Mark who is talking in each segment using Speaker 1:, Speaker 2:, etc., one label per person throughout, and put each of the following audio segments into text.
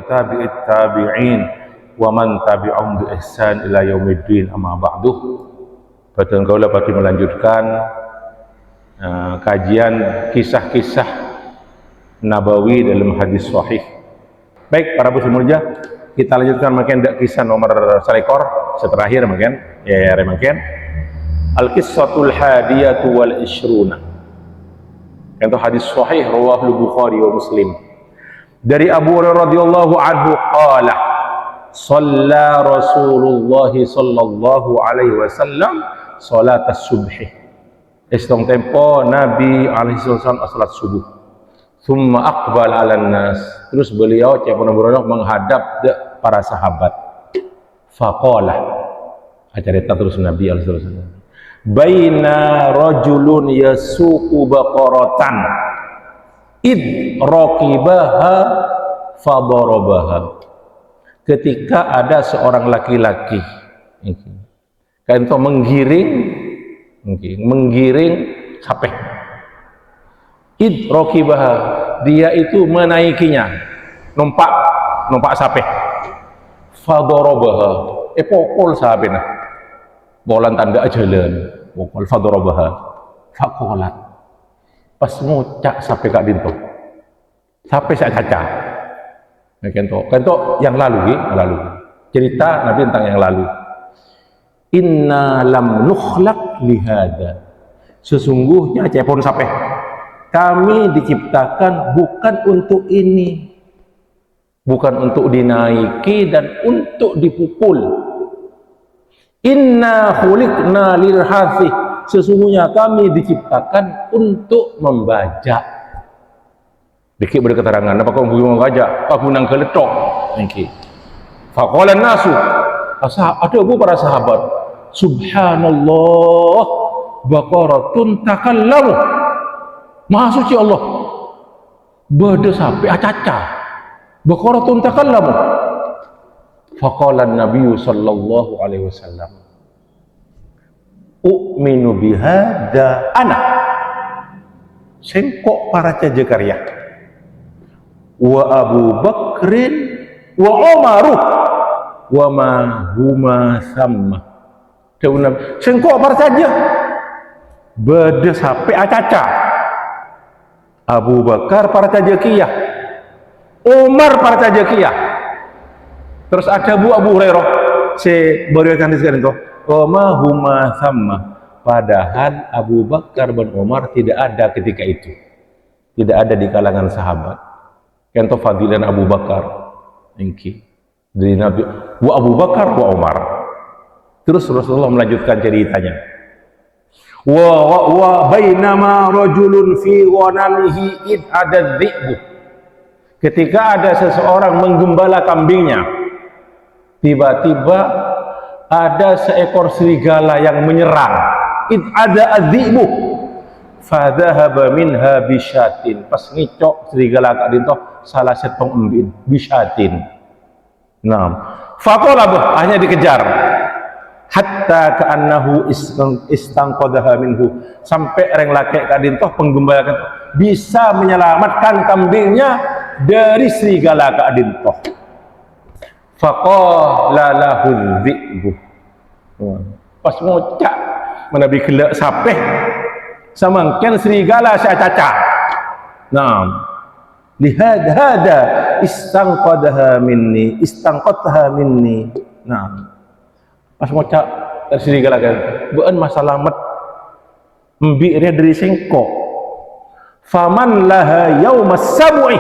Speaker 1: tabi'it tabi'in wa man tabi'ahum bi ihsan ila yaumiddin, amma ba'du. Pada kaulah bagi melanjutkan kajian kisah-kisah nabawi dalam hadis sahih. Baik para muslimin, kita lanjutkan makin kisah nomor selekor seterakhir makin ya makin al-qissatul hadiyatu wal ishruna. Itu hadis sahih rawahu Bukhari wa Muslim. Dari Abu Hurairah radhiyallahu anhu qala shalla Rasulullah sallallahu alaihi wasallam salat as-subh. Istong tempo Nabi alaihi wasallam salat subuh. Thumma aqbal 'alan nas. Terus beliau menghadap para sahabat. Faqala. Cerita terus Nabi alaihi wasallam. Baina rajulun yasuqu baqaratan id raqibaha fadarabaha. Ketika ada seorang laki-laki kan itu menggiring sapi. Id raqibaha, dia itu menaikinya, numpak sapi. Fadarabaha, pokol sabena. Bolan tanda jalan, pokol fadarabaha. Faqalat. Pas ngucak sampai kak dinto sampai saya caca kento yang lalu cerita Nabi tentang yang lalu. Inna lam nukhlaq lihada, sesungguhnya cepon sampai kami diciptakan bukan untuk ini, bukan untuk dinaiki dan untuk dipukul. Inna khuliqna lirhathi, sesungguhnya kami diciptakan untuk membajak. Dikit berketerangan, apa kau mau membajak? Aku nang keletok. Niki. Faqala nasu, ada para sahabat, subhanallah, baqaratun takallamu. Maha suci Allah. Beda sampai acaca. Baqaratun takallamu. Faqala Nabi sallallahu alaihi wasallam, u'minu bihada anak sengkok para cajakarya wa Abu Bakrin wa Umaru wa ma huma sama sengkok para caja beda sampai acaca Abu Bakar para cajakiyah, Umar para cajakiyah. Terus ada Abu Hurairah berikan di sekarang itu Oma huma sama, padahal Abu Bakar dan Umar tidak ada ketika itu, tidak ada di kalangan sahabat. Contoh fadilan Abu Bakar dari Nabi wa Abu Bakar wa Umar. Terus Rasulullah melanjutkan ceritanya. Wa bainama rajulun fi ghanamihi id ada dhi'bu. Ketika ada seseorang menggembala kambingnya, tiba-tiba ada seekor serigala yang menyerang. Id ada adzibu fadhahaba minha bisyatin. Pas ngicok serigala kak dinto salah setong embin bisyatin. Nah, faqala hanya dikejar hatta ka'annahu istangqadaha minhu, sampai reng laki kak dinto penggembala kak bisa menyelamatkan kambingnya dari serigala kak dinto. Faqala lahu dhi'bu, pas ngocak menabi gelak sapeh samangken serigala saya caca. Nah, lihat hada istangqadaha minni. Nah, pas ngocak dari serigala kan beun masalamet mbiknya dari sengkok. Faman laha yaumas sab'i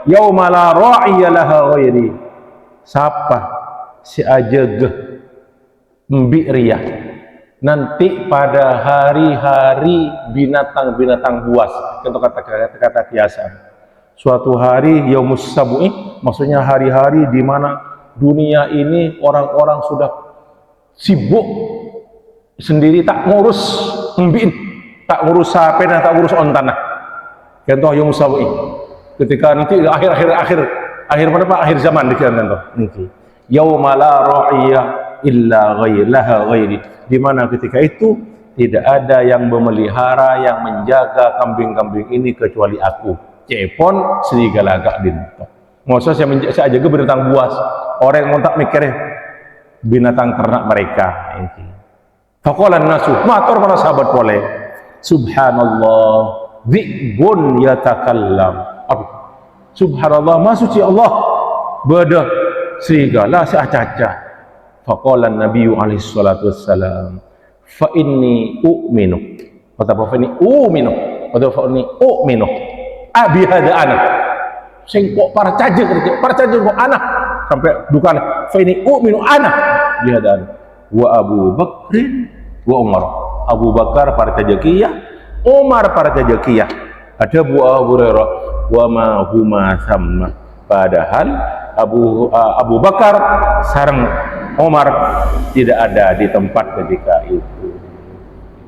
Speaker 1: yauma la ra'iya laha ghairi. Siapa si ajegeh mbik riyah nanti pada hari-hari binatang-binatang buas. Contoh kata biasa. Suatu hari yaumus sab'i, maksudnya hari-hari di mana dunia ini orang-orang sudah sibuk sendiri, tak ngurus mbik, tak ngurus sapi dan tak ngurus ontan. Contoh yaumus sab'i. Ketika nanti akhir zaman niki yauma la ra'iya illa ghailaha ghairi, di mana ketika itu tidak ada yang memelihara, yang menjaga kambing-kambing ini kecuali aku. Cepon serigala gak dinto. Maksudnya saya jaga binatang buas. Orang yang mau tak mikir binatang ternak mereka. Faqala nasu, matur para sahabat boleh. Subhanallah, dhi'bun yatakallam. Subhanallah, maha suci Allah. Beda serigala seacaca. Faqala Nabi alaihi salatu wassalam, fa inni u'minu. Kata fa inni u'minu. Kata fa inni u'minu. Abi hada anak. Sing kok para caje kok anak sampai dukan fa inni u'minu anak bi hada anak. Wa Abu Bakrin wa Umar. Abu Bakar para tajaqiyah, Umar para tajaqiyah. Ada Abu Hurairah wa ma huma sama. Padahal Abu Bakar sareng Umar tidak ada di tempat ketika itu.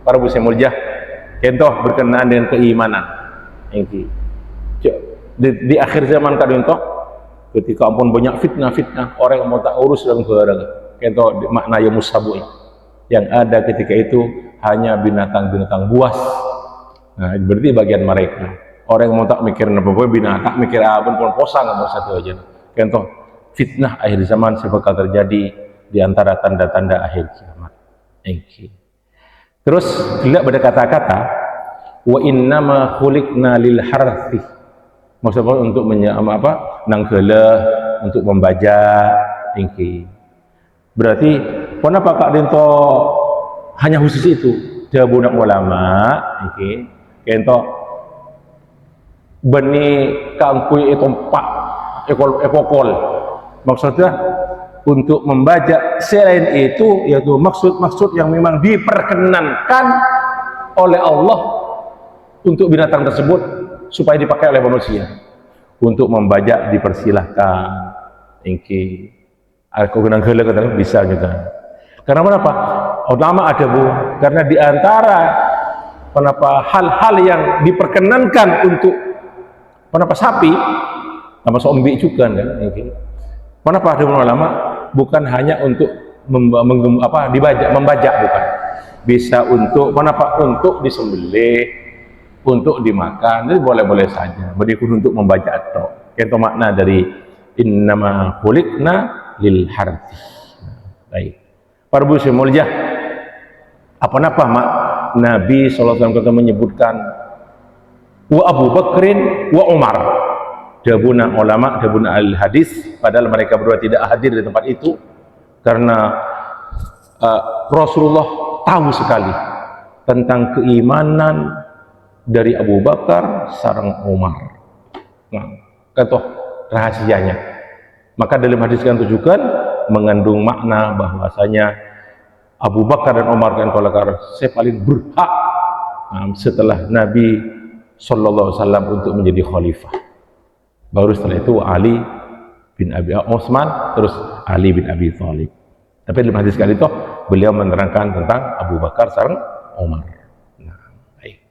Speaker 1: Para muslim muljah, contoh berkenaan dengan keimanan. Di akhir zaman kadang toh, ketika ampun banyak fitnah-fitnah, orang yang mau tak urus dalam barang. Contoh makna ya musabu yang ada ketika itu hanya binatang-binatang buas. Nah, berarti bagian mereka. Orang yang mau tak mikir apa-apa binatang, mikir apa pun posang atau satu aja. Contoh fitnah akhir zaman bakal terjadi di antara tanda-tanda akhir kiamat. Terus lihat pada kata-kata wa innama khuliqna lil harthi. Maksudnya untuk nanggelah, untuk membajak. Berarti kenapa Kak Dento hanya khusus itu? Dia budak ulama, contoh beni kangkui itu pak ekokol. Maksudnya untuk membajak. Selain itu yaitu maksud-maksud yang memang diperkenankan oleh Allah untuk binatang tersebut supaya dipakai oleh manusia. Untuk membajak dipersilahkan. Aku kenang kata bisa juga. Karena kenapa? Ulama ada bu. Karena diantara kenapa hal-hal yang diperkenankan untuk kenapa sapi, sama sombi juga kan? Kenapa ada ulama? Bukan hanya untuk membajak bukan. Bisa untuk kenapa? Untuk disembelih, untuk dimakan, jadi boleh-boleh saja. Berikut untuk membajak atau itu makna dari innama khuliqna lil harthi. Baik. Para muslim mulia, apa mak Nabi SAW menyebutkan wa Abu Bakrin wa Umar. Dabuna ulama, dabuna ahli hadis, padahal mereka berdua tidak hadir di tempat itu karena Rasulullah tahu sekali tentang keimanan dari Abu Bakar sareng Umar. Nah, kata rahasianya. Maka dalam hadis yang tunjukkan mengandung makna bahwasanya Abu Bakar dan Umar kan saya paling berhak setelah Nabi Sallallahu Alaihi Wasallam untuk menjadi khalifah. Baru setelah itu Ali bin Abi Utsman, terus Ali bin Abi Thalib. Tapi dalam hadis kali itu beliau menerangkan tentang Abu Bakar sareng Umar. Nah, baik.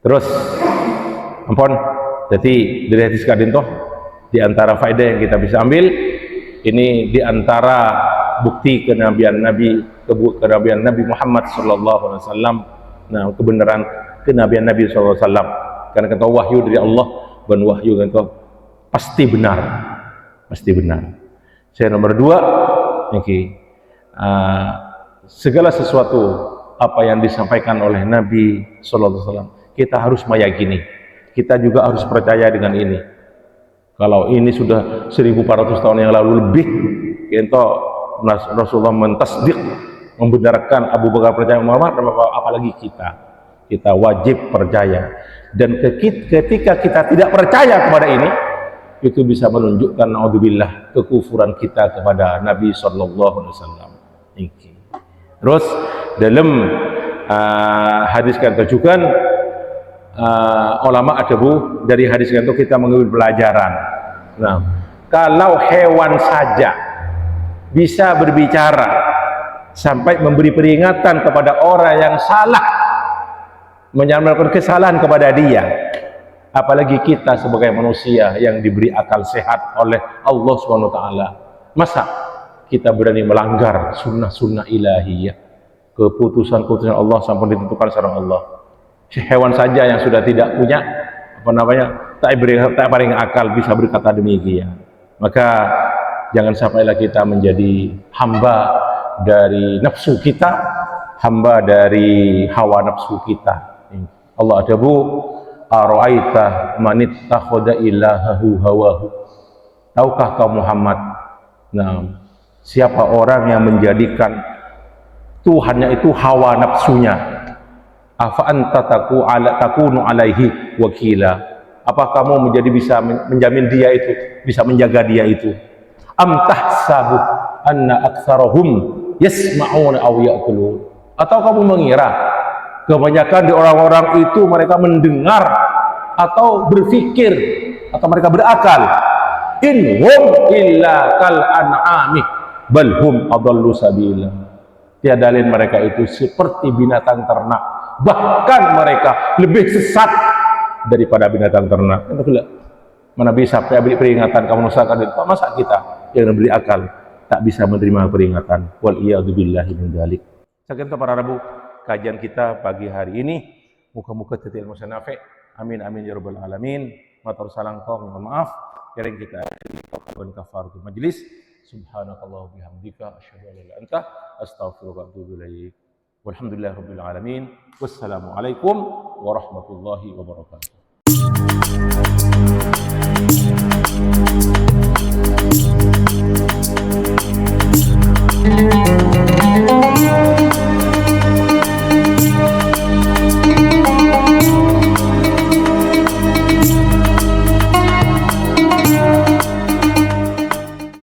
Speaker 1: Terus ampun, jadi dari hadis kali itu di antara faedah yang kita bisa ambil ini di antara bukti kenabian Nabi Muhammad sallallahu alaihi wasallam. Nah, kebenaran kenabian Nabi sallallahu alaihi wasallam. Karena kata wahyu dari Allah dan wahyu kata pasti benar. Saya nomor 2, segala sesuatu apa yang disampaikan oleh Nabi sallallahu alaihi wasallam kita harus meyakini. Kita juga harus percaya dengan ini. Kalau ini sudah 1400 tahun yang lalu lebih, kita Rasulullah mentasdik, membenarkan Abu Bakar percaya Muhammad, apalagi kita wajib percaya. Dan ketika kita tidak percaya kepada ini, itu bisa menunjukkan naudzubillah kekufuran kita kepada Nabi sallallahu alaihi wasallam. Terus dalam hadis kan tunjukkan ulama ada bu, dari hadis kan itu kita mengambil pelajaran. Nah, kalau hewan saja bisa berbicara sampai memberi peringatan kepada orang yang salah, menyampaikan kesalahan kepada dia, apalagi kita sebagai manusia yang diberi akal sehat oleh Allah SWT. Masa kita berani melanggar sunnah-sunnah ilahiyah, keputusan-keputusan Allah sampai ditentukan secara Allah? Hewan saja yang sudah tidak punya tak paling akal bisa berkata demikian. Maka jangan sampailah kita menjadi hamba dari nafsu kita, hamba dari hawa nafsu kita. Allah adabu ara'aita man ittakhadha ilahahu hawahu. Tahukah kau Muhammad, nah, siapa orang yang menjadikan Tuhannya itu hawa nafsunya? Afa anta takunu alaihi wakila. Apa kamu menjadi bisa menjamin dia itu, bisa menjaga dia itu? Am tahsabu anna aktsarahum yasma'una aw ya'kulun. Atau kamu mengira kebanyakan di orang-orang itu mereka mendengar atau berpikir atau mereka berakal? In hum illa kal an'ami bal hum adallu sabila. Tiada lain mereka itu seperti binatang ternak, bahkan mereka lebih sesat daripada binatang ternak. Mana bisa beri peringatan kamu nusakan itu? Masa kita yang beri akal tak bisa menerima peringatan? Wal iyadu billahi min dzalik. Sekian para Rabu kajian kita pagi hari ini. Muka-muka titik ilmu nafi'. Amin amin ya rabbal alamin. Matur salam kau, mohon maaf yang kita kafaratul majlis. Subhanakallah bihamdika asyhadu an la ilaha illa anta astaghfiruka wa atubu ilaik. Walhamdulillahirabbil alamin. Wassalamualaikum warahmatullahi wabarakatuh.